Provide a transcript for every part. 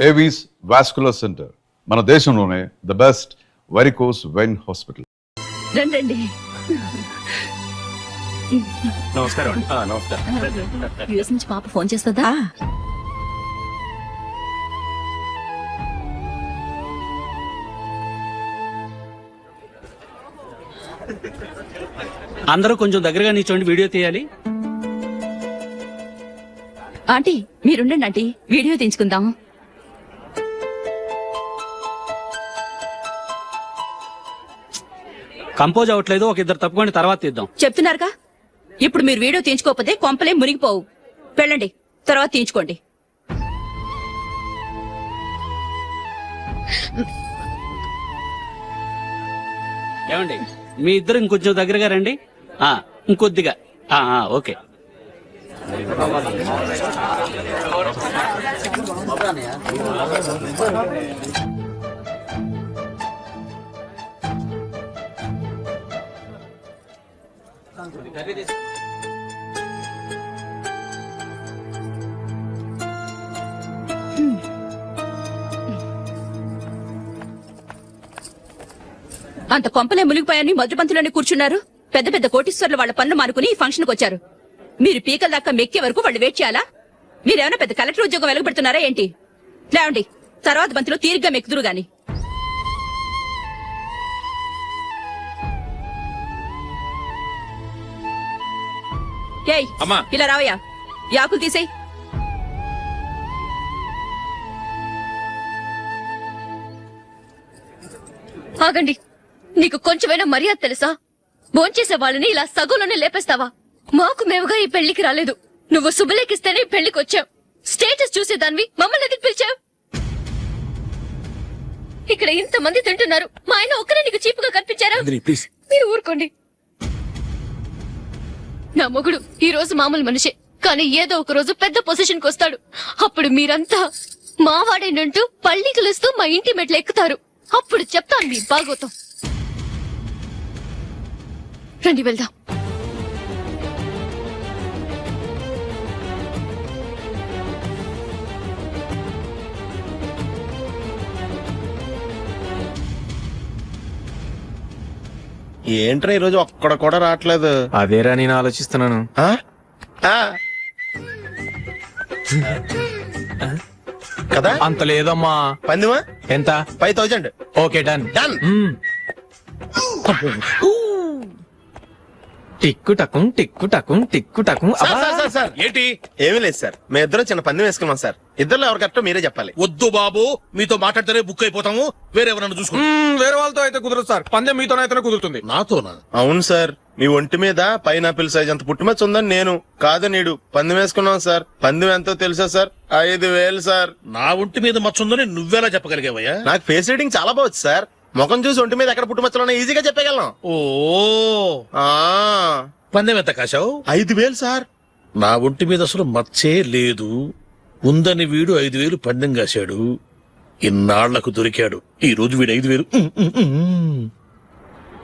Avis vascular centre, మన దేశంలోనే the best varicose vein hospital. రండి. నమస్కారం. నమస్కారం. యూఎస్ నుంచి పాప ఫోన్ చేస్తుందా? అందరూ కొంచెం దగ్గరగా నిల్చోండి, వీడియో తీయాలి. ఆంటీ మీరుండండి ఆంటీ, వీడియో తీయించుకుందాం. కంపోజ్ అవ్వట్లేదు, ఒక ఇద్దరు తప్పుకొని తర్వాత తీద్దాం. చెప్తున్నారుగా, ఇప్పుడు మీరు వీడియో తీయించుకోకపోతే కొంపలే మునిగిపోవు. వెళ్ళండి, తర్వాత తీయించుకోండి. ఏమండి, మీ ఇద్దరు ఇంకొంచెం దగ్గరగా రండి. ఇంకొద్దిగా. ఓకే. అంత కొంపలే మునిగిపోయాని మొదటి పంతులోనే కూర్చున్నారు. పెద్ద పెద్ద కోటీశ్వర్లు వాళ్ళ పనులు మానుకుని ఈ ఫంక్షన్ కు వచ్చారు. మీరు పీకల దాకా మెక్కే వరకు వాళ్ళు వెయిట్ చేయాలా? మీరేమైనా పెద్ద కలెక్టర్ ఉద్యోగం వెలగబెడుతున్నారా ఏంటి? లేవండి, తర్వాత బంతిలో తీరిగ్గా మెక్కుదురు గాని. ఏయ్ ఇలా రావయ్యా, యాకులు తీసేయ్. ఆగండి, నీకు కొంచెమైనా మర్యాద తెలుసా? భోంచేసే వాళ్ళని ఇలా సగంలోనే లేపేస్తావా? మాకు మేముగా ఈ పెళ్లికి రాలేదు. నువ్వు శుభలేఖిస్తేనే ఈ పెళ్లికి వచ్చావు. స్టేటస్ చూసేదాన్ని మమ్మల్ని ఎందుకు పిలిచావు? ఇక్కడ ఇంతమంది తింటున్నారు, మా ఆయన ఒక్కరే నీకు చీపుగా కనిపించారా? మీరు ఊరుకోండి. నా మొగుడు ఈ రోజు మామూలు మనిషే, కానీ ఏదో ఒక రోజు పెద్ద పొజిషన్ కు వస్తాడు. అప్పుడు మీరంతా మావాడేనంటూ పళ్ళి కలుస్తూ మా ఇంటి మెట్లు ఎక్కుతారు. అప్పుడు చెప్తాను మీ బాగోతం. రండి వెళ్దాం. ఏంట్రా ఈరోజు ఒక్కడ కూడా రావట్లేదు? అదేరా నేను ఆలోచిస్తున్నాను. కదా అంత లేదమ్మా. పందిమా ఎంత? 5000. Okay done. డన్. టిక్కు టకుం టిక్కు టకుం టిక్కు టకుం. సార్ ఏంటి? ఏమీ లేదు సార్, మేము ఇద్దరు చిన్న పందెం వేసుకున్నాం సార్. ఇద్దరు ఎవరు కరెక్టో మీరే చెప్పాలి. వద్దు బాబు, మీతో మాట్లాడితేనే బుక్ అయిపోతాము. వేరెవరన్నా చూసుకుంటాం. వేరే వాళ్ళతో అయితే కుదరదు సార్, పందెం మీతోనైతేనే కుదురుతుంది. నాతోనా? అవును సార్, మీ ఒంటి మీద పైనాపిల్ సైజ్ అంత పుట్టుమచ్చ ఉందని నేను కాదు నీడు పందెం వేసుకున్నాం సార్. పందెం ఎంతో తెలుసా సార్? 5000 సార్. నా ఒంటి మీద మచ్చ ఉందని నువ్వెలా చెప్పగలిగావయ్యా? నాకు ఫేస్ రీడింగ్ చాలా బాగుంది సార్. ముఖం చూసి ఒంటి మీద ఎక్కడ పుట్టుమచ్చలో ఈజీగా చెప్పగలను. ఓ పందెం ఎంత కాశావు? 5000 సార్. నా ఒంటి మీద అసలు మచ్చే లేదు. ఉందని వీడు 5000 పందెం కాశాడు. ఇన్నాళ్లకు దొరికాడు. ఈ రోజు వీడు 5000.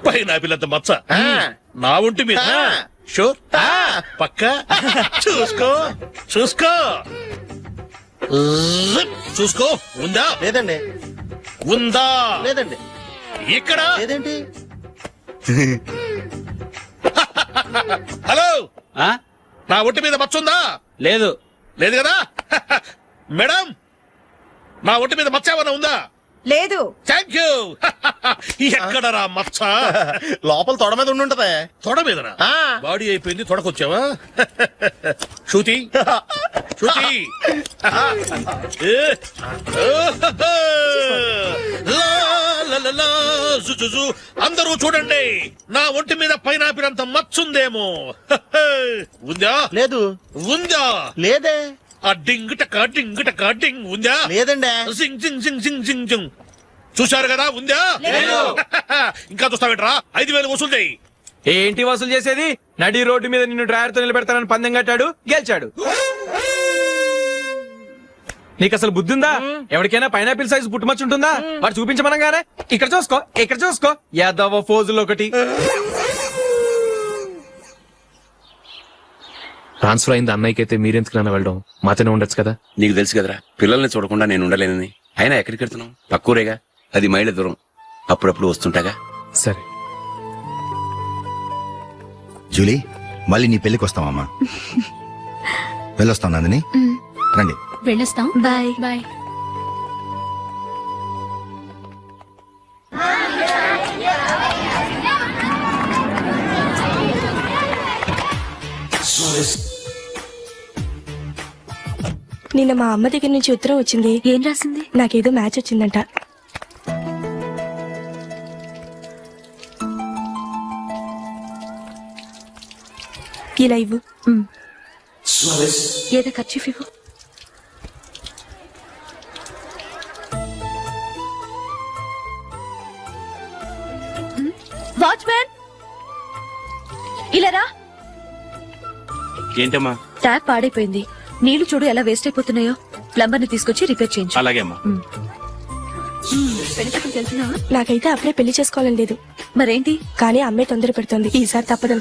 పైన పిల్లంత మచ్చ నా ఒంటి మీద. షూర్? పక్క చూసుకో చూసుకో చూసుకో. ఉందా? లేదండి. ఉందా? లేదండి. ఇక్కడ లేదేంటి? హలో, నా ఒంటి మీద మచ్చ ఉందా? లేదు. లేదు కదా? మేడం, నా ఒంటి మీద మచ్చ ఏమన్నా ఉందా? లేదు. Thank you. ఎక్కడరా మచ్చ? లోపల తొడ మీద ఉండుంటదే. తొడ మీదనా? బాడీ అయిపోయింది, తొడకొచ్చావా? శృతి శృతి. అందరూ చూడండి, నా ఒంటి మీద పైనాపినంత మచ్చుందేమో. ఉందా? లేదు. ఉందా? లేదే. ఆ డింగ్ టక డింగ్ టక డింగ్ ఉందా? లేదండి. సింగ్ సింగ్ సింగ్ సింగ్ సింగ్ సింగ్. చూశారు కదా? ఉందా? ఇంకా చూస్తావేంట్రా? 5000 వసూలు చేయి. ఏంటి వసూలు చేసేది? నడి రోడ్డు మీద నిన్ను డ్రైవర్ తో నిలబెడతానని పందెం కట్టాడు, గెలిచాడు. నీకు అసలు బుద్ధి ఉందా? ఎవరికైనా పైనాపిల్ సైజ్ పుట్టుమచ్చు ఉంటుందా? వాడు చూపించమనగానే ఇక్కడ చూసుకో ఇక్కడ చూసుకో యాదవ ఫోజులు ఒకటి. ట్రాన్స్ఫర్ అయింది అన్నయ్యకి అయితే మీరెందుకు నాన్న వెళ్ళడం మాతోనే ఉండొచ్చు కదా. నీకు తెలుసు కదరా పిల్లల్ని చూడకుండా నేను ఉండలేనని. అయినా ఎక్కడికి వెళ్తున్నావు? పక్కూరేగా, 10 మైళ్ళ దూరం. అప్పుడప్పుడు వస్తుంటాగా. సరే జూలీ, మళ్ళీ నీ పెళ్లికి వస్తామమ్మా. వెళ్ళొస్తాం నందిని, రండి. వెళ్ళొస్తాం. Bye bye. నిన్న మా అమ్మ దగ్గర నుంచి ఉత్తరం వచ్చింది. ఏం రాసింది? నాకేదో మ్యాచ్ వచ్చిందంట. ఇలా ఇవ్వు. ఏదో ఖర్చు ఇవ్వు. వాచ్మ్యాన్ ఇలా రా. ఏంటమ్మా? ట్యాప్ పాడైపోయింది. నీళ్లు చూడు ఎలా వేస్ట్ అయిపోతున్నాయో. ప్లంబర్ ని తీసుకొచ్చి రిపేర్ చేయించు. అలాగే అమ్మా. నాకైతే అప్పుడే పెళ్లి చేసుకోవాలని లేదు. మరేంటి? కానీ అమ్మే తొందర పెడుతోంది. ఈసారి తప్పదు.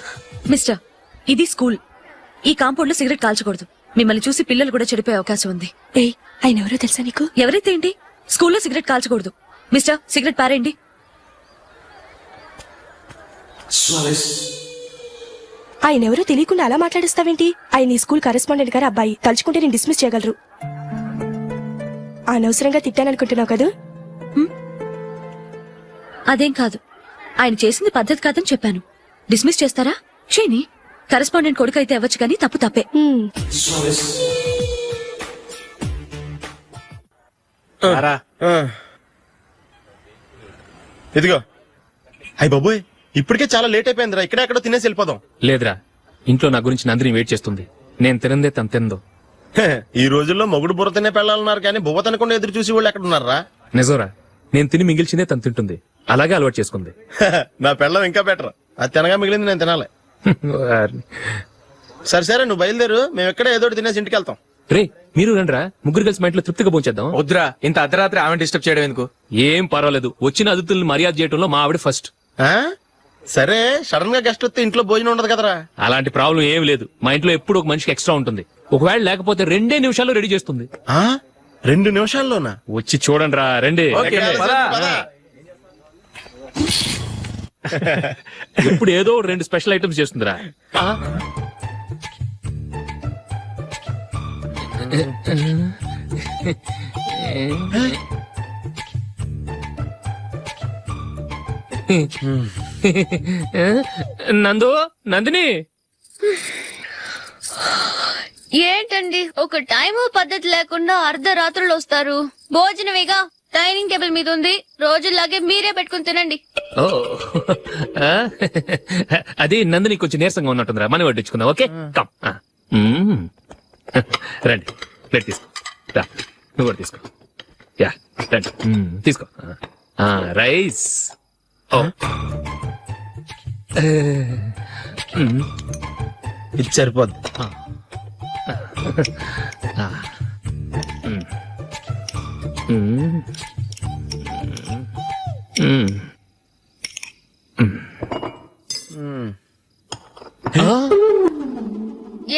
మిస్టర్, ఇది స్కూల్. ఈ కాంపౌండ్ లో సిగరెట్ కాల్చకూడదు. మిమ్మల్ని చూసి పిల్లలు కూడా చెడిపోయే అవకాశం ఉంది. ఏయ్, ఆయన ఎవరో తెలుసా నీకు? ఎవరైతే ఏంటి, స్కూల్లో సిగరెట్ కాల్చకూడదు. మిస్టర్, సిగరెట్ పారేయండి. ఆయన ఎవరో తెలియకుండా అలా మాట్లాడిస్తావేంటి? ఆయన ఈ స్కూల్ కరెస్పాండెంట్ గారు అబ్బాయి. తలుచుకుంటే నేను డిస్మిస్ చేయగలరు. అనవసరంగా తిట్టాననుకుంటున్నావు కదా? అదేం కాదు. ఆయన చేసింది పద్ధతి కాదని చెప్పాను. డిస్మిస్ చేస్తారా? చేయని. కరెస్పాండెంట్ కొడుకు అయితే అవ్వచ్చు కానీ తప్పు తప్పే. ఇదిగో. అయ్య బాబోయ్, ఇప్పటికే చాలా లేట్ అయిపోయిందిరా. ఇక్కడ ఎక్కడో తినేసి వెళ్ళిపోదాం. లేదురా, ఇంట్లో నా గురించి నందిని వెయిట్ చేస్తుంది. నేను తినందే తను తిందో. ఈ రోజుల్లో మొగుడు బుర్ర తినే పెళ్ళాలన్నారు కానీ బువ్వ తినకుండా ఎదురు చూసి వాళ్ళు ఎక్కడ ఉన్నారా? నిజంరా, నేను తిని మిగిల్చిందే తను తింటుంది. అలాగే అలవాటు చేసుకుంది. నా పెళ్ళం ఇంకా బెటర్. అది తినగా మిగిలింది నేను తినాలి. సరే సరే, నువ్వు బయలుదేరు. మేము ఎక్కడ ఏదో ఒకటి తినేసి ఇంటికి వెళ్తాం. రే, మీరు రండిరా, ముగ్గురు కలిసి మా ఇంట్లో తృప్తిగా పోంచేద్దాం. వద్దురా, ఇంత అర్ధరాత్రి ఆమె డిస్టర్బ్ చేయడం ఎందుకు? ఏం పర్వాలేదు, వచ్చిన అతిథుల్ని మర్యాద చేయడంలో మా ఆవిడ ఫస్ట్. ఆ? సరే, సడన్ గా గెస్ట్ వస్తే ఇంట్లో భోజనం ఉండదు కదరా? అలాంటి ప్రాబ్లం ఏం లేదు. మా ఇంట్లో ఎప్పుడు ఒక మనిషికి ఎక్స్ట్రా ఉంటుంది. ఒకవేళ లేకపోతే 2 నిమిషాల్లో రెడీ చేస్తుంది. 2 నిమిషాల్లోనా? వచ్చి చూడండి రా, రండి. ఎప్పుడు ఏదో 2 స్పెషల్ ఐటమ్స్ చేస్తుందిరా. నందు, నందిని. ఏంటండి ఒక టైము పద్ధతి లేకుండా అర్ధరాత్రులు వస్తారు? భోజనమేగా, డైనింగ్ టేబుల్ మీద ఉంది. రోజుల్లాగే మీరే పెట్టుకుని తినండి. ఓ, అది నందిని కొంచెం నీరసంగా ఉన్నట్టుందిరా. మనీ వడ్డించుకుందాం. Okay, come. రండి, ప్లేట్ తీసుకో. రా, నువ్వు కూడా తీసుకో. యా, రండి, తీసుకో. రైస్. ఓ, ఇది సరిపోద్ది.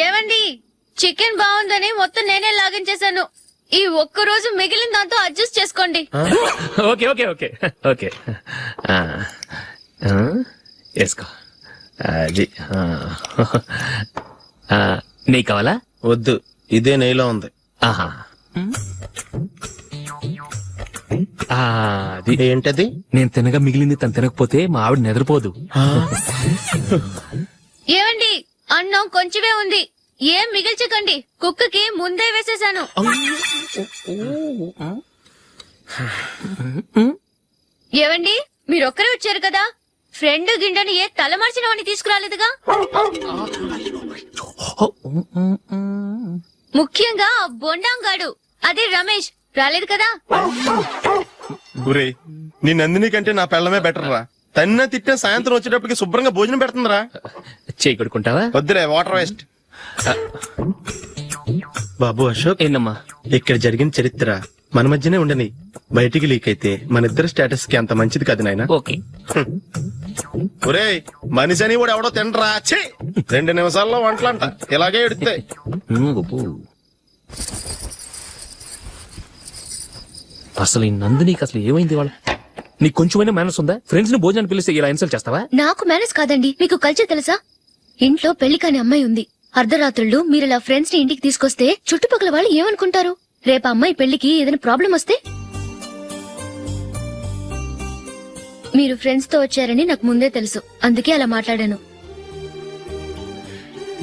ఏమండి, చికెన్ బాగుందని మొత్తం నేనే లాగించేశాను. ఈ ఒక్క రోజు మిగిలిన దాంతో అడ్జస్ట్ చేసుకోండి. ఓకే ఓకే ఓకే ఓకే, వేసుకో. అది నెయ్యి కావాలా? వద్దు, ఇదే నెయ్యిలో ఉంది. ఆహా, అది ఏంటది? నేను తినగా మిగిలింది తను తినకపోతే మా ఆవిడ నిద్రపోదు. ఏమండి, అన్నం కొంచెమే ఉంది. ఏం మిగిల్చకండి. కుక్కకి ముందే వేసేశాను. ఏవండి, మీరొక్కరే వచ్చారు కదా, ఫ్రెండ్ గిండెని ఏ తలమార్చినవని తీసుకురాలేదుగా? ముఖ్యంగా ఆ బొండాంగాడు, అదే రమేష్, రాలేదు కదా? గురే, నీ నందిని కంటే నా పెళ్ళమే బెటర్ రా. తన్న తిట్టిన సాయంత్రం వచ్చేటప్పటికి శుభ్రంగా భోజనం పెడుతుందిరా. చేయి కొడుకుంటావా? వద్దులే, వాటర్ వేస్ట్. బాబు అశోక్, ఏంటమ్మా? ఇక్కడ జరిగిన చరిత్ర మన మధ్యనే ఉండని. బయటికి లీక్ అయితే మన ఇద్దరు స్టేటస్ కి అంత మంచిది కాదు నాయన. ఓకే. ఒరేయ్, మనిషి అని కూడా ఎవడో తినరా. ఛీ! 2 నిమిషాల్లో వంటలంట ఇలాగే ఎడుతాయి. అసలు ఈ నందినికి అసలు ఏమైంది వాళ్ళ? నీకు కొంచెమైనా మేనస్ ఉందా? ఫ్రెండ్స్ ని భోజనాన్ని పిలిస్తే ఇలా ఇన్సల్ట్ చేస్తావా? నాకు మేనేజ్ కాదండి, మీకు కల్చర్ తెలుసా? ఇంట్లో పెళ్లి కాని అమ్మాయి ఉంది. అర్ధరాత్రుళ్ళు మీరు ఇలా ఫ్రెండ్స్ ని ఇంటికి తీసుకొస్తే చుట్టుపక్కల వాళ్ళు ఏమనుకుంటారు? రేపు అమ్మాయి పెళ్లికి ఏదైనా ప్రాబ్లం వస్తే? మీరు ఫ్రెండ్స్ తో వచ్చారని నాకు ముందే తెలుసు, అందుకే అలా మాట్లాడాను.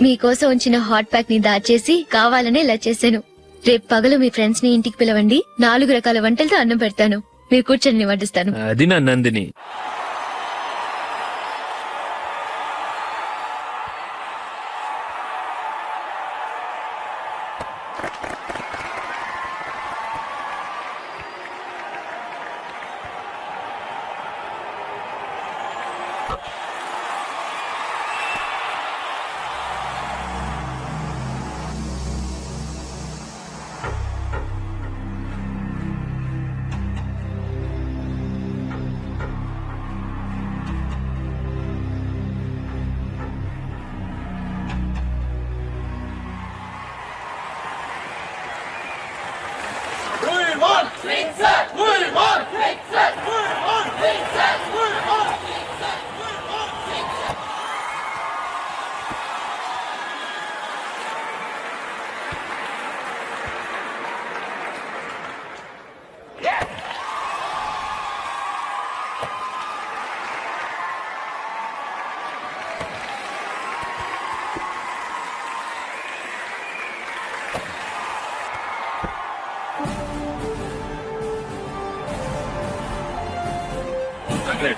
మీకోసం ఉంచిన హాట్ ప్యాక్ ని దాచేసి కావాలనే ఇలా చేశాను. రేపు పగలు మీ ఫ్రెండ్స్ ని ఇంటికి పిలవండి, 4 రకాల వంటలతో అన్నం పెడతాను. మీరు కూర్చొని వడ్డిస్తాను. అది నా Nandini.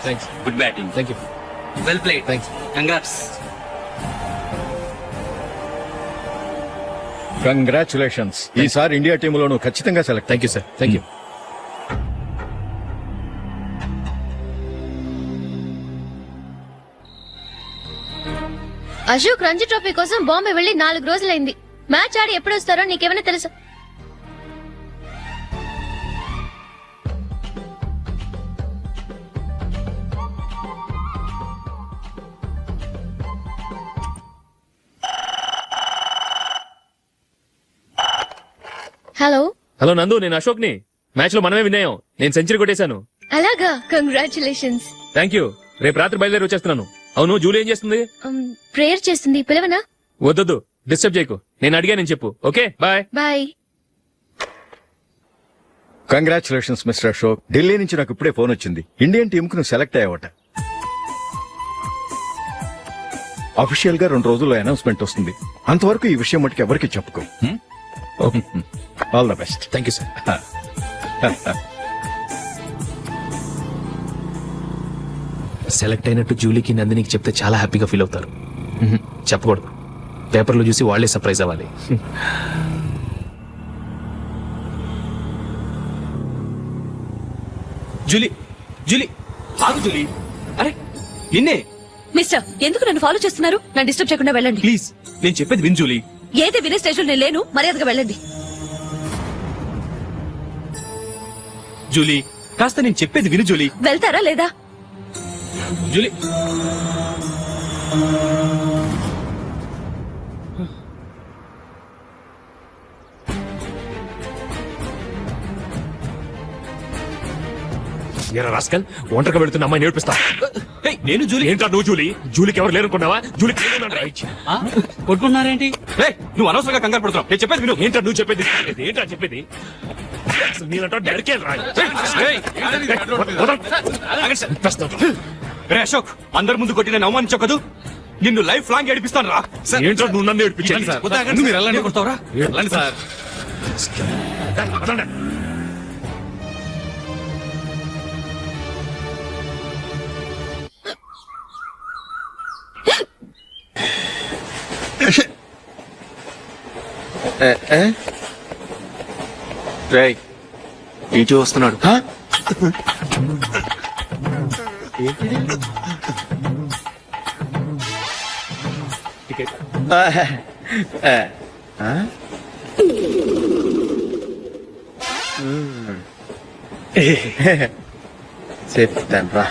Thanks. Good batting. Thank you. Well played. Thanks. Congrats. Congratulations. ఈసారి ఇండియా టీంలోనూ ఖచ్చితంగా select. Thank you sir. Thank you. Ashok Ranji trophy కోసం బాంబే వెళ్లి 4 రోజులైంది. మ్యాచ్ ఆడి ఎప్పుడు వస్తారో నీకేమైనా తెలుసా? హలో హలో నందు, నేను అశోక్ ని. మ్యాచ్ లో మనమే విన్నాయం. నేను సెంచరీ కొట్టేశాను. అలాగా, కంగ్రాచులేషన్స్. Thank you. రేపు రాత్రి బయలుదేరి వచ్చేస్తున్నాను. అవును, జూలీ ఏం చేస్తుంది? ప్రేయర్ చేస్తుంది, పిలవనా? వద్దొద్దు, డిస్టర్బ్ చేయకు. నేను అడిగానని చెప్పు. Okay, bye. Bye. Congratulations mister Ashok. Delhi నుంచి నాకు ఇప్పుడే ఫోన్ వచ్చింది. ఇండియన్ టీం కు నువ్వు సెలెక్ట్ అయ్యావట. అఫీషియల్ గా 2 రోజుల్లో అనౌన్స్మెంట్ వస్తుంది. అంతవరకు ఈ విషయం మటుకు ఎవరికి చెప్పుకో. All the best. Thank you sir. Select అయినట్టు జూలీకి నందినికి చెప్తే చాలా హ్యాపీగా ఫీల్ అవుతారు. చెప్పకూడదు, పేపర్లో చూసి వాళ్లే సర్ప్రైజ్ అవ్వాలి. జూలీ, జూలీ, ఆగు జూలీ. అరే నిన్నే. మిస్టర్, ఎందుకు నన్ను ఫాలో చేస్తున్నారు? నన్ను డిస్టర్బ్ చేయకుండా వెళ్ళండి ప్లీజ్. నేను చెప్పేది విన్ జూలీ. ఏది వినే స్టేషన్ నేను లేను. మర్యాదగా వెళ్ళండి. జూలీ, కాస్త నేను చెప్పేది విను జూలీ. వెళ్తారా లేదా? జూలీ, ఎరా రాస్కల్, ఒంటరిగా వెళుతున్న అమ్మాయి నేర్పిస్తా. నేను జూలీ. ఏంటా నువ్వు జూలీ? జూలీకి ఎవరు లేరనుకున్నావా? జూలీకి కొట్టుకున్నారేంటి? నువ్వు అనవసరంగా కంగారు పడుతున్నావు. నేను చెప్పేది విను. ఏంటా నువ్వు చెప్పేది? ఏంటా చెప్పేది? రే అశోక్, అందరి ముందు కొట్టి నేను అవమానించావు కదూ. నిన్ను లైఫ్ లాంగ్ ఏడిపిస్తాను రా. ఏంటో నువ్వు నన్ను ఏడిపించాలి. మీరు ఎలా కొడతావురా? సార్ రేయ్, ఇటు వస్తున్నాడు. చెప్తాను రా.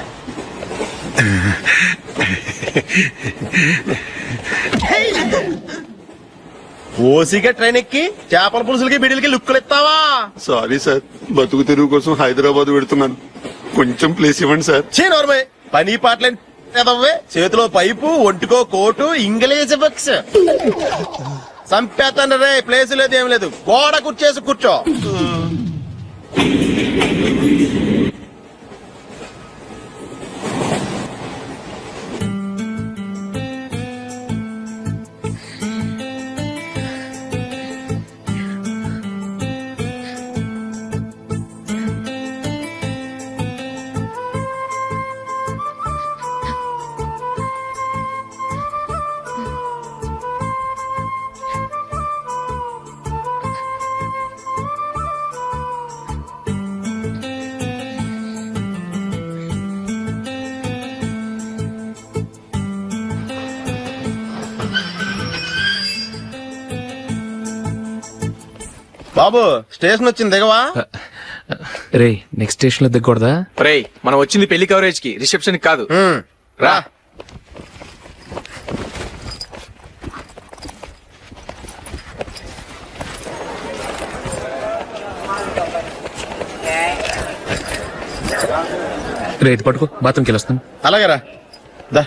ఓసిగా ట్రైన్ ఎక్కి చేపల పులుసులకి బిడిలకి లుక్కులు ఇస్తావా? సారీ సార్, బతుకు తెరువు కోసం హైదరాబాద్ పెడుతున్నాను, కొంచెం ప్లేస్ ఇవ్వండి సార్. నోర్మే పని పాటలేని ఎదవ్వే, చేతిలో పైపు, ఒంటికో కోటు, ఇంగ్లీష్ బుక్స్. సంపేతండ్రి రే, ప్లేస్ లేదు ఏం లేదు, గోడ కుర్చేసి కూర్చో. బాబు స్టేషన్ వచ్చింది దిగవా? రే నెక్స్ట్ స్టేషన్ లో దిగకూడదా? రేయ్ మనం వచ్చింది పెళ్లి కవరేజ్ కి, రిసెప్షన్ కాదు. రా. రే ఇది పట్టుకో, బాత్రూమ్కి వెళ్ళొస్తాను. అలాగే రా. దా.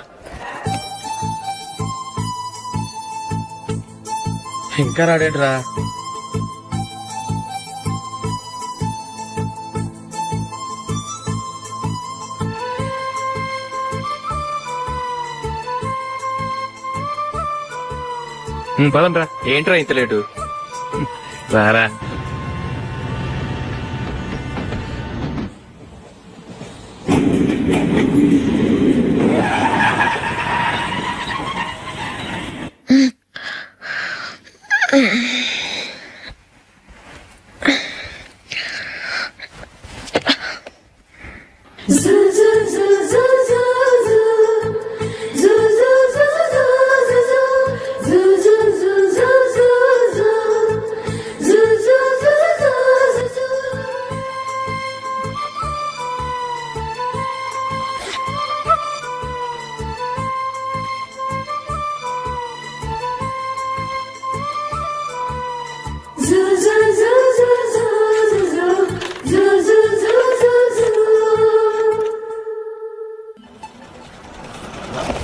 ఇంకా రాడేట్రా? పదండ్రా. ఏంట్రా ఇంత లేటు? రారా.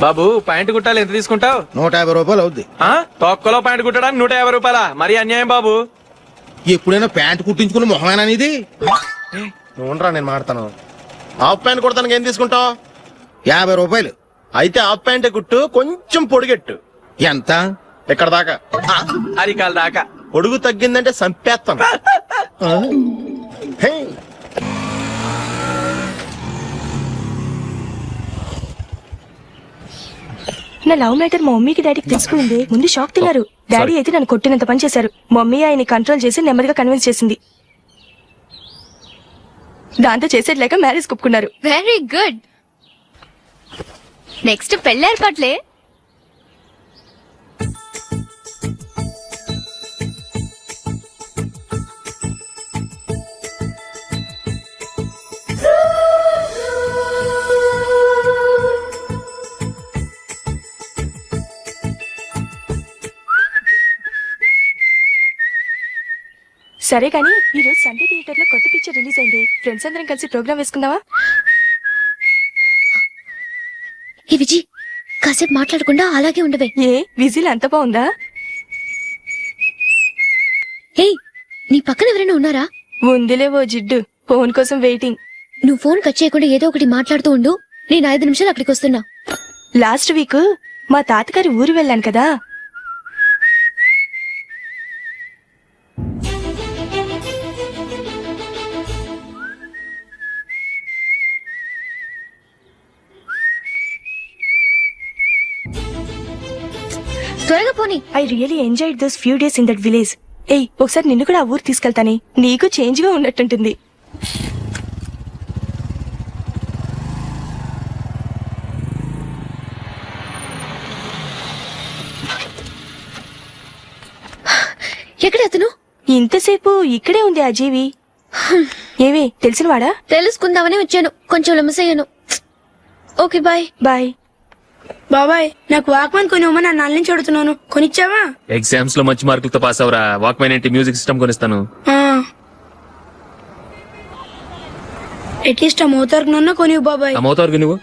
బాబు ప్యాంటు కుట్టాలి, ఎంత తీసుకుంటావు? 150 రూపాయలు అవుద్ది. తొక్కలో ప్యాంటు కుట్టడానికి 150 రూపాయల? మరి అన్యాయం బాబు. ఎప్పుడైనా ప్యాంట్ కుట్టించుకున్న మొహమేనా ఇది? నువ్వురా, నేను మాడతాను. హాఫ్ ప్యాంట్ కుడతానికి ఏం తీసుకుంటావు? 50 రూపాయలు. అయితే హాఫ్ ప్యాంట్ కుట్టు, కొంచెం పొడిగెట్టు. ఎంత? ఇక్కడ దాకా, అరికాల దాకా. పొడుగు తగ్గిందంటే సంపేస్తాను. నా లవ్ మ్యాటర్ మా మమ్మీకి డాడీకి తెలుసుకుంది. ముందు షాక్ తిన్నారు. డాడీ అయితే నన్ను కొట్టినంత పని చేశారు. మమ్మీ ఆయన్ని కంట్రోల్ చేసి నెమ్మదిగా కన్విన్స్ చేసింది. దాంతో చేసేది లేక మ్యారేజ్ ఒప్పుకున్నారు. Very good. నెక్స్ట్ పెళ్లి ఏర్పాట్లే. సరే కానీ ఈ రోజు సండే థియేటర్ లో కొత్త పిక్చర్ రిలీజ్ అయింది. ఫ్రెండ్స్ అందరం కలిసి ప్రోగ్రామ్ వేసుకుందామా? ఏ విజి, కాసేపు మాట్లాడకుండా అలాగే ఉండవే. ఏ విజిల్ అంత బాగుందా? ఏయ్, నీ పక్కన ఎవరైనా ఉన్నారా? ఉందిలే ఓ జిడ్డు, ఫోన్ కోసం వెయిటింగ్. నువ్వు ఫోన్ కట్ చేయకుండా ఏదో ఒకటి మాట్లాడుతూ ఉండు. నేను 5 నిమిషాలు అక్కడికి వస్తున్నా. లాస్ట్ వీక్ మా తాతగారి ఊరు వెళ్ళాను కదా. త్వరగా పోనీ. I really enjoyed those few days in that village. ఏయ్, ఒకసారి నిన్ను కూడా ఆ ఊరు తీసుకెళ్తానే, నీకు చేంజ్ గా ఉన్నట్టుంటుంది. ఎక్కడ అతను? ఇంతసేపు ఇక్కడే ఉంది ఆ జీవి. ఏవే తెలిసినవాడా? తెలుసుకుందామని వచ్చాను, కొంచెం లెమసయ్యాను. Okay bye. బాయ్. బాబాయ్ నాకు వాక్మన్ కొని ఇవ్వమని నాన్న నుంచి అడుగుతున్నాను, కొనిచ్చావా? ఎగ్జామ్స్ లో మంచి మార్కులతో పాస్ అవరా, వాక్మెన్ ఏంటి మ్యూజిక్ సిస్టమ్ కొనిస్తాను. అట్లీస్ట్ ఆ మోతార్కు నన్న కొనివ్వు బాబాయ్. ఆ మోతార్కు నువ్వు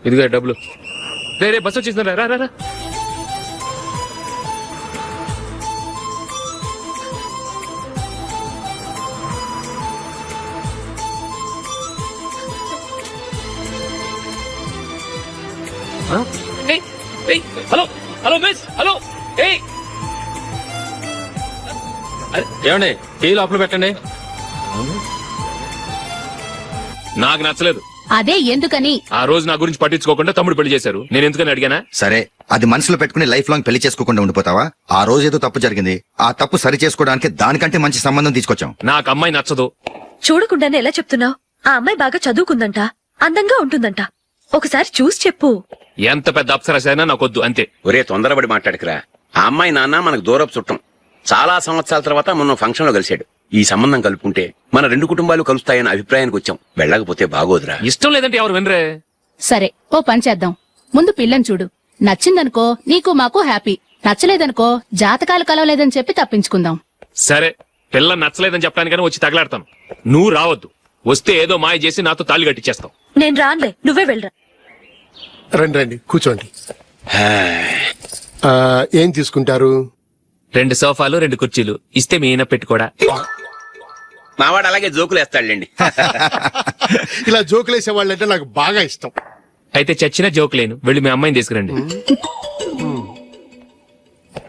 ఇదిగా డబ్బులు. రే బస్ వచ్చేసిందా, రా రా రా. Hello hello miss, hello. ఏమండి టీ లోపల పెట్టండి. నాకు నచ్చలేదు. అదే ఎందుకని? ఆ రోజు నా గురించి పట్టించుకోకుండా తమ్ముడు పెళ్లి చేశారు. నేను ఎందుకని అడిగానా? సరే, అది మనసులో పెట్టుకుని లైఫ్ లాంగ్ పెళ్లి చేసుకోకుండా ఉండిపోతావా? ఆ రోజు ఏదో తప్పు జరిగింది, ఆ తప్పు సరి చేసుకోవడానికి దానికంటే మంచి సంబంధం తీసుకొచ్చాం. నాకు అమ్మాయి నచ్చదు. చూడకుండానే ఎలా చెప్తున్నావు? ఆ అమ్మాయి బాగా చదువుకుందంట, అందంగా ఉంటుందంట. ఒకసారి చూసి చెప్పు. ఎంత పెద్ద అప్సరసైనా నాకొద్దు, అంతే. ఒరే తొందరపడి మాట్లాడకురా. ఆ అమ్మాయి నాన్న మనకు దూరపు చుట్టం. చాలా సంవత్సరాల తర్వాత మొన్న ఫంక్షన్ లో కలిశాడు. ఈ సంబంధం కలుపుకుంటే మన రెండు కుటుంబాలు కలుస్తాయన్న అభిప్రాయానికి వచ్చాం. వెళ్ళకపోతే బాగోదురా. ఇష్టం లేదంటే ఎవరు వినరే. సరే ఓ పని చేద్దాం. ముందు పిల్లని చూడు. నచ్చిందనుకో నీకు మాకు హ్యాపీ, నచ్చలేదనుకో జాతకాలు కలవలేదని చెప్పి తప్పించుకుందాం. సరే, పిల్ల నచ్చలేదని చెప్పడానికని వచ్చి తగలాడతాను. నువ్వు రావద్దు. వస్తే ఏదో మాయ చేసి నాతో తాళి కట్టించేస్తావు. నేను రానులే, నువ్వే వెళ్ళరా. రండి రండి కూర్చోండి. ఏం తీసుకుంటారు? 2 సోఫాలు 2 కుర్చీలు ఇస్తే మీ ఈయన పెట్టుకోడా. మావాడు అలాగే జోకులు వేస్తాడులేండి. ఇలా జోకులేసే వాళ్ళంటే నాకు బాగా ఇష్టం. అయితే చచ్చిన జోక్ లేను. వెళ్ళి మీ అమ్మాయిని తీసుకురండి.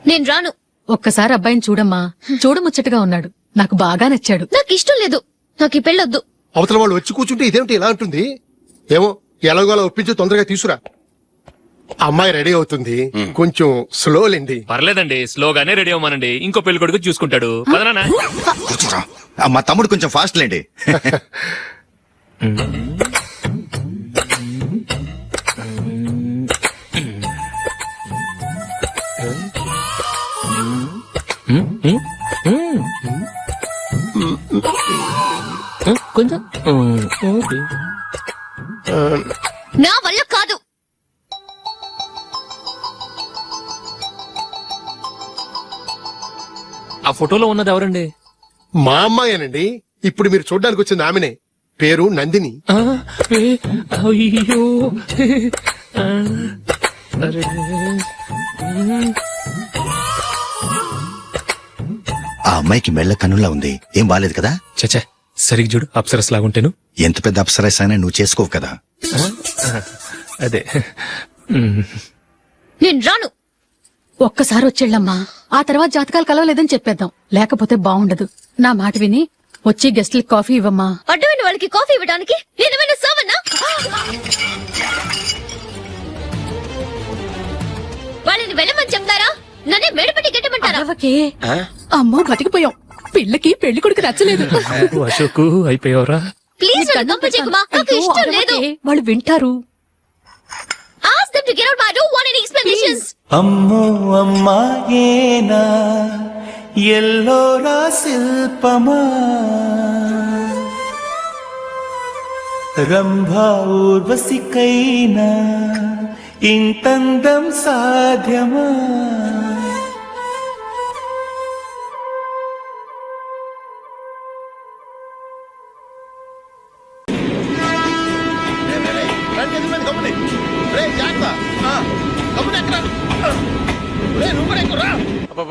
నేను రాను. ఒక్కసారి అబ్బాయిని చూడమ్మా, చూడముచ్చటగా ఉన్నాడు. నాకు బాగా నచ్చాడు. నాకు ఇష్టం లేదు. నాకు ఈ పెళ్ళొద్దు. అవతల వాళ్ళు వచ్చి కూర్చుంటే ఇదేమిటి ఇలా ఉంటుంది? ఏమో ఎలాగోలా ఒప్పించి తొందరగా తీసుకురా. అమ్మాయి రెడీ అవుతుంది, కొంచెం స్లో లేండి. పర్లేదండి, స్లోగానే రెడీ అవ్వమానండి. ఇంకో పెళ్లి కొడుకు చూసుకుంటాడు. పదనా. మా తమ్ముడు కొంచెం ఫాస్ట్ లేండి. కొంచెం నా వల్ల కాదు. ఆ ఫోటోలో ఉన్నది ఎవరండి? మా అమ్మాయేనండి. ఇప్పుడు మీరు చూడడానికి వచ్చింది ఆమెనే. పేరు నందిని. అయ్యో, ఆ అమ్మాయికి మెళ్ళ కన్నులా ఉంది. ఏం బాలేదు కదా? చచ్చా, సరిగ్గా చూడు. అప్సరస్ లాగుంటేను. ఎంత పెద్ద అప్సరస్ అయినా నువ్వు చేసుకోవు కదా. అదే. నేను రాను. ఒక్కసారి వచ్చేళ్ళమ్మా, ఆ తర్వాత జాతకాలు కలవలేదని చెప్పేద్దాం. లేకపోతే బాగుండదు. నా మాట విని వచ్చి గెస్ట్లకి కాఫీ ఇవ్వమ్మా. అడ్డమైన వాళ్ళకి కాఫీ ఇవ్వడానికి నేనేమైనా సావన్నా? వాళ్ళని వెళ్ళమని చెప్తారా? నన్నే మేడపట్టి గెట్టమంటారా? అమ్మో బతికిపోయాం. పిల్లకి పెళ్లి కొడుకు నచ్చలేదు. అశోకు అయిపోయావరా? ప్లీజ్ పంపించేకుమా, నాకు ఇష్టం లేదు. వాళ్ళు వింటారు. Ask them to get out. I don't want any explanations. అమ్మో అమ్మాయేనా ఎల్లోరా శిల్పమా రంభా ఊర్వశికైనా ఇంతందం సాధ్యమా?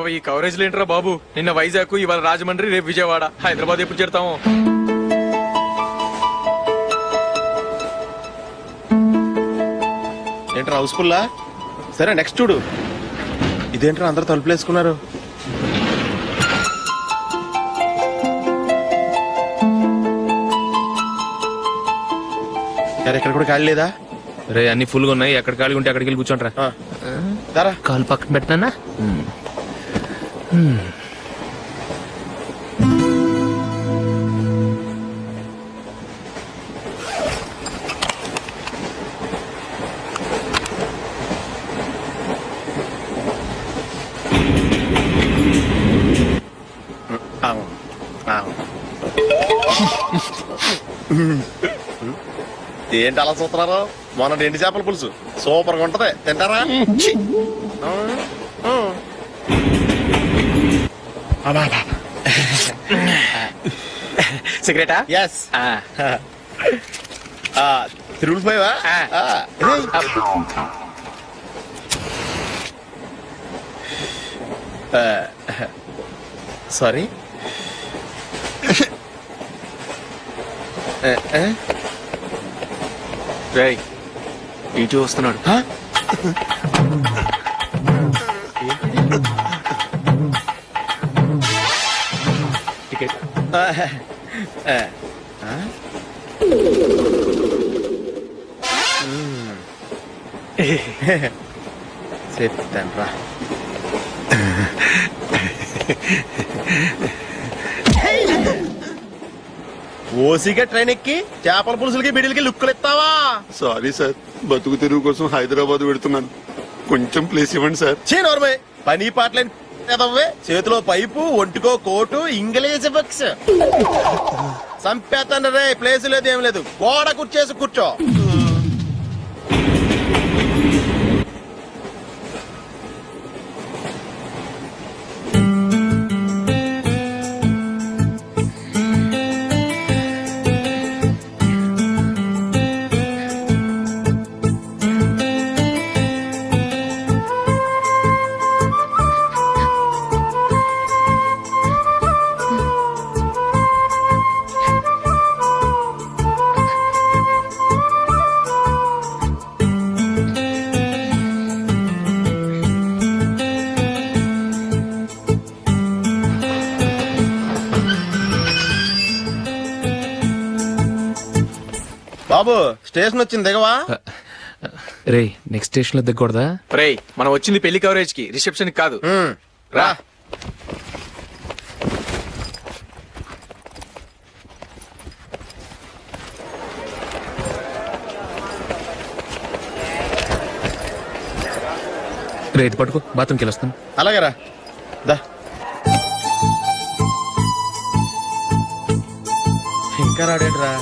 ఈ కవరేజ్ లేంట్రా బాబు. నిన్న వైజాగ్, ఇవాళ రాజమండ్రి, రేపు విజయవాడ, హైదరాబాద్ ఎప్పుడు చేరుతాము? ఏంట్రా హౌస్ఫుల్లా? సరే నెక్స్ట్ చూడు. ఇదేంట్రా అందరూ తలుపులేసుకున్నారు? ఇక్కడ కూడా ఖాళీ లేదా? రే, అన్ని ఫుల్ గా ఉన్నాయి. ఎక్కడ ఖాళీ ఉంటే అక్కడికి వెళ్ళి కూర్చోంటారా. కాలు పక్కన పెట్టినా. ఏంటి అలా చూస్తున్నారు? మొన్న ఎండి చేపల పులుసు సూపర్ గా ఉంటది, తింటారా? ఛీ! సిగరెటా? ఎస్. తిరుగులు పోయావా? సారీ. రేయ్, ఇటు వస్తున్నాడు. టికెట్. చెప్తాను రా. ఓసిగా ట్రైన్ ఎక్కి చేపల పులుసులకి బిడిలకి లుక్కులు ఇస్తావా? సారీ సార్, బతుకు తెరువు కోసం హైదరాబాద్ పెడుతున్నాను. కొంచెం ప్లేస్ ఇవ్వండి సార్. నోర్మే, పని పాటలేని ఎదవ్వే. చేతిలో పైపు, ఒంటికో కోటు, ఇంగ్లీష్ బుక్స్. సంపేతండ్రి రే, ప్లేస్ లేదు ఏం లేదు, గోడ కూర్చేసి కూర్చో. బాబు, స్టేషన్ వచ్చింది, దిగవా? రే, నెక్స్ట్ స్టేషన్ లో దిగకూడదా? రేయ్, మనం వచ్చింది పెళ్లి కవరేజ్ కి, రిసెప్షన్ కాదు. రా. రే, ఇది పట్టుకో, బాత్రూమ్కి వెళ్ళొస్తాను. అలాగే రా. దా. ఇంకా రాడేట్రా?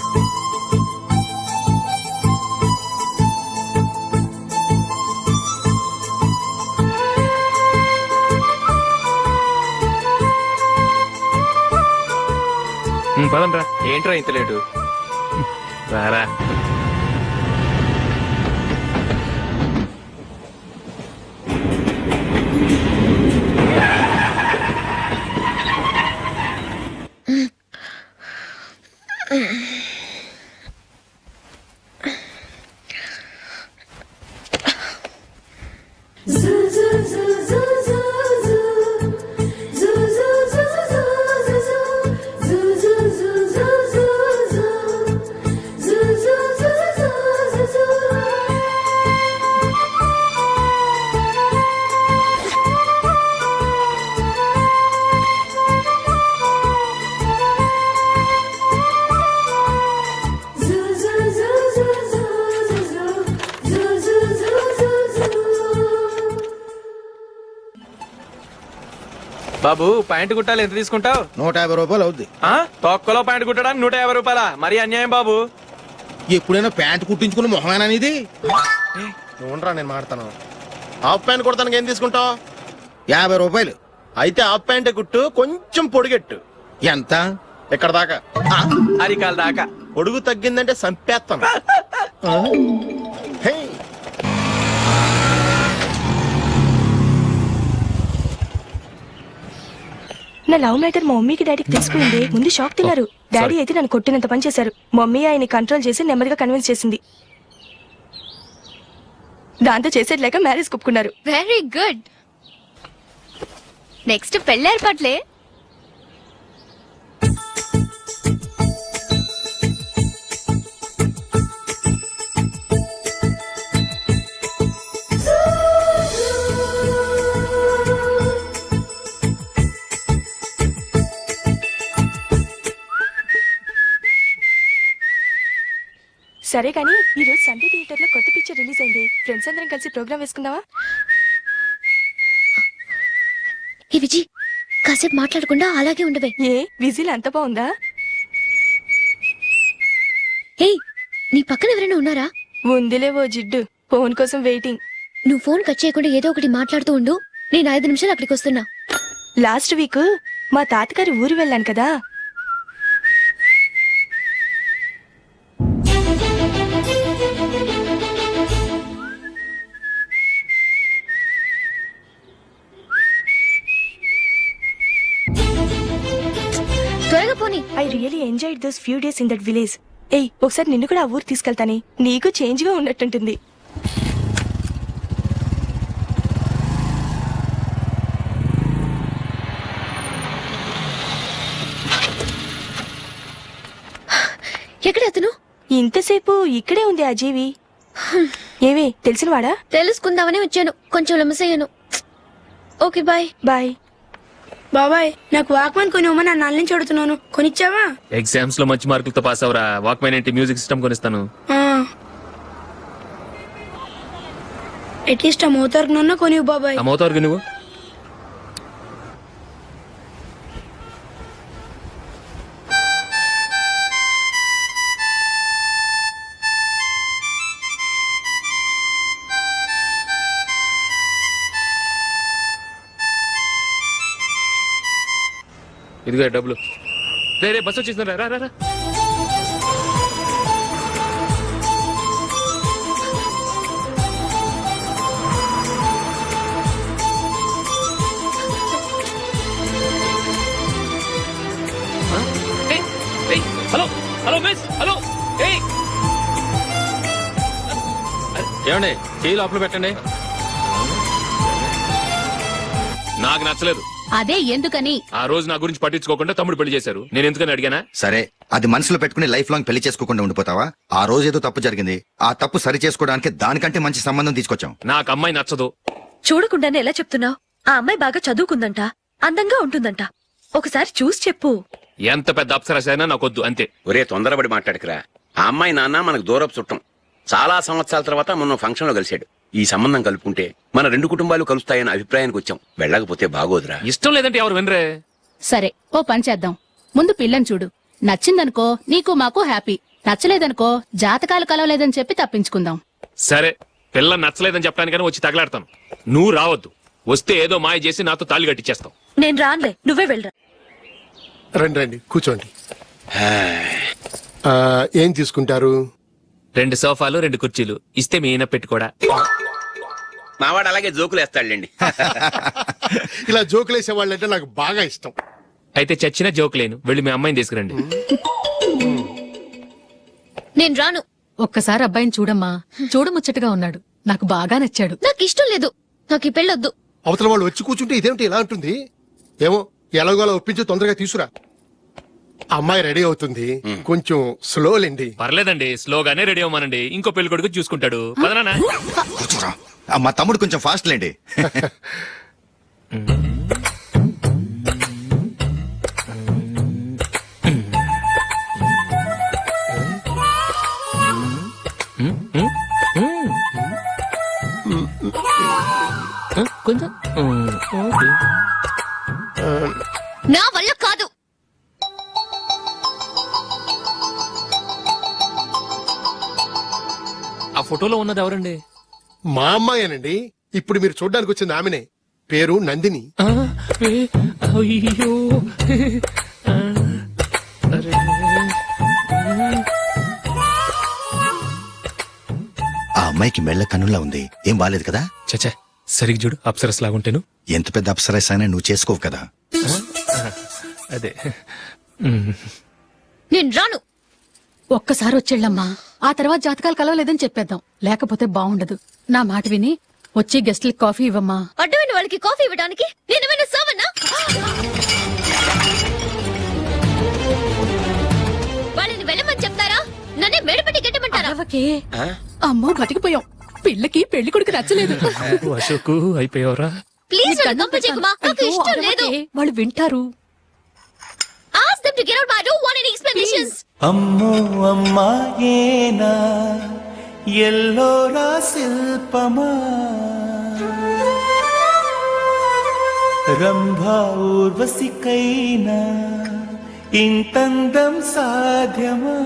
పదండ్రా. ఏంట్రా ఇంత లేటు? రారా. బాబు, ప్యాంటు కుట్టాలి, ఎంత తీసుకుంటావు? 150 రూపాయలు అవుద్ది. తొక్కలో ప్యాంటు కుట్టడానికి 150 రూపాయల? మరి అన్యాయం బాబు. ఎప్పుడైనా ప్యాంట్ కుట్టించుకుని మొహమేనా ఇది? నువ్వురా, నేను మాడతాను. హాఫ్ ప్యాంట్ కుడతానికి ఏం తీసుకుంటావు? 50 రూపాయలు. అయితే హాఫ్ ప్యాంటే కుట్టు, కొంచెం పొడిగెట్టు. ఎంత? ఇక్కడ దాకా, అరికాల దాకా. పొడుగు తగ్గిందంటే సంపేస్తాను. నా లవ్ మ్యాటర్ మా మమ్మీకి డాడీకి తెలుసుకుంది. ముందు షాక్ తిన్నారు. డాడీ అయితే నన్ను కొట్టినంత పని చేశారు. మమ్మీ ఆయన్ని కంట్రోల్ చేసి నెమ్మదిగా కన్విన్స్ చేసింది. దాంతో చేసేట్లేక మ్యారేజ్ ఒప్పుకున్నారు. Very good. నెక్స్ట్ పెళ్లి ఏర్పాట్లే. సరే కానీ ఈ రోజు సండే థియేటర్ లో కొత్త పిక్చర్ రిలీజ్ అయింది. ఫ్రెండ్స్ అందరం కలిసి ప్రోగ్రామ్ వేసుకుందామా? ఏ విజయ్, కాసేపు మాట్లాడకుండా అలాగే ఉండవే. ఏ విజిల్ అంత బాగుందా? హే, నీ పక్కన ఎవరైనా ఉన్నారా? ఉందిలే ఓ జిడ్డు, ఫోన్ కోసం వెయిటింగ్. నువ్వు ఫోన్ కట్ చేయకుండా ఏదో ఒకటి మాట్లాడుతూ ఉండు. నేను 5 నిమిషాలు అక్కడికి వస్తున్నా. లాస్ట్ వీక్ మా తాతగారి ఊరు వెళ్ళాను కదా. త్వరగా పోనీ. I really enjoyed those few days in that village. ఏయ్, ఒకసారి నిన్ను కూడా ఆ ఊరు తీసుకెళ్తానే, నీకు చేంజ్ గా ఉన్నట్టుంటుంది. ఎక్కడ అతను? ఇంతసేపు ఇక్కడే ఉంది ఆ జీవి. ఏవే తెలిసినవాడా? తెలుసుకుందామని వచ్చాను, కొంచెం లెమసయ్యాను. Okay bye. బాయ్. బాబాయ్, నాకు వాక్మెన్ కొనివ్వమని నా నాన్న నుంచి అడుగుతున్నాను, కొనిచ్చావా? ఎగ్జామ్స్ లో మంచి మార్కులతో పాస్ అవరా. వాక్మెన్ ఏంటి, మ్యూజిక్ సిస్టమ్ కొనిస్తాను. అట్లీస్ట్ ఆ మోతార్కు నన్న కొనివ్వు బాబాయ్. ఆ మోతార్కు నువ్వు ఇదిగో డబ్బులు. రే బస్ వచ్చేసిందా, రా రా రా. Hello hello miss, hello. ఏమండి, చేయి లోపల పెట్టండి. నాకు నచ్చలేదు. అదే ఎందుకని? ఆ రోజు నా గురించి పట్టించుకోకుండా తమ్ముడు పెళ్లి చేశారు. నేను ఎందుకని అడిగానా? సరే, అది మనసులో పెట్టుకుని లైఫ్ లాంగ్ పెళ్లి చేసుకోకుండా ఉండిపోతావా? ఆ రోజు ఏదో తప్పు జరిగింది, ఆ తప్పు సరి చేసుకోవడానికి దానికంటే మంచి సంబంధం తీసుకొచ్చాం. నాకు అమ్మాయి నచ్చదు. చూడకుండానే ఎలా చెప్తున్నావు? ఆ అమ్మాయి బాగా చదువుకుందంట, అందంగా ఉంటుందంట. ఒకసారి చూసి చెప్పు. ఎంత పెద్ద అప్సరసైనా నాకొద్దు, అంతే. ఒరే తొందరపడి మాట్లాడకురా. ఆ అమ్మాయి నాన్న మనకు దూరపు చుట్టం. చాలా సంవత్సరాల తర్వాత మొన్న ఫంక్షన్ లో కలిశాడు. ఈ సంబంధం కలుపుకుంటే మన 2 కుటుంబాలు కలుస్తాయన్న అభిప్రాయానికి వచ్చాం. వెళ్ళకపోతే బాగోదురా. ఇష్టం లేదంటే ఎవరు వినరే. సరే, ఓ పని చేద్దాం. ముందు పిల్లని చూడు. నచ్చిందనుకో నీకు మాకు హ్యాపీ, నచ్చలేదనుకో జాతకాలు కలవలేదని చెప్పి తప్పించుకుందాం. సరే, పిల్ల నచ్చలేదని చెప్పడానికని వచ్చి తగలాడతాను. నువ్వు రావద్దు. వస్తే ఏదో మాయ చేసి నాతో తాళి కట్టించేస్తావు. నేను రానులే, నువ్వే వెళ్ళరా. రండి రండి, కూర్చోండి. ఏం తీసుకుంటారు? 2 సోఫాలు 2 కుర్చీలు ఇస్తే మీ ఈయన పెట్టుకోడా. మావాడు అలాగే జోకులు వేస్తాడులేండి. ఇలా జోకులేసే వాళ్ళంటే నాకు బాగా ఇష్టం. అయితే చచ్చిన జోక్ లేను. వెళ్ళి మీ అమ్మాయిని తీసుకురండి. నేను రాను. ఒక్కసారి అబ్బాయిని చూడమ్మా, చూడముచ్చటగా ఉన్నాడు. నాకు బాగా నచ్చాడు. నాకు ఇష్టం లేదు. నాకు ఈ పెళ్ళొద్దు. అవతల వాళ్ళు వచ్చి కూర్చుంటే ఇదేమిటి ఇలా ఉంటుంది? ఏమో ఎలాగోలా ఒప్పించి తొందరగా తీసురా. అమ్మాయి రెడీ అవుతుంది, కొంచెం స్లో లేండి. పర్లేదండి, స్లోగానే రెడీ అవ్వమనండి. ఇంకో పెళ్లి కొడుకు చూసుకుంటాడు. పదనా. కూర్చోరా. మా తమ్ముడు కొంచెం ఫాస్ట్ లేండి. కొంచెం నా వల్ల కాదు. ఆ ఫోటోలో ఉన్నది ఎవరండి? మా అమ్మాయేనండి. ఇప్పుడు మీరు చూడడానికి వచ్చింది ఆమెనే. పేరు నందిని. అయ్యో, ఆ అమ్మాయికి మెళ్ళ కన్నులా ఉంది. ఏం బాలేదు కదా? చచ్చా, సరిగ్గా చూడు. అప్సరస్ లాగుంటేను. ఎంత పెద్ద అప్సరస్ అయినా నువ్వు చేసుకోవు కదా. అదే. నేను రాను. ఒక్కసారి వచ్చేళ్ళమ్మా, ఆ తర్వాత జాతకాలు కలవలేదని చెప్పేద్దాం. లేకపోతే బాగుండదు. నా మాట విని వచ్చి గెస్ట్లకి కాఫీ ఇవ్వమ్మా. అడ్డమైన వాళ్ళకి కాఫీ ఇవ్వడానికి నేనేమైనా సోమన్నా? వాళ్ళని వెళ్ళమని చెప్తారా? నన్నే మేడపట్టి గెట్టమంటారా? అమ్మో, బతికిపోయాం. పిల్లకి పెళ్లి కొడుకు నచ్చలేదు. అశోక్ అయిపోయావరా? ప్లీజ్ కంపచేయకుమా, నాకు ఇష్టం లేదు. వాళ్ళు వింటారు. Ask them to get out. I don't want any explanations. అమ్మో అమ్మాయేనా ఎల్లోరా శిల్పమా రంభా ఊర్వశికైనా ఇంతందం సాధ్యమా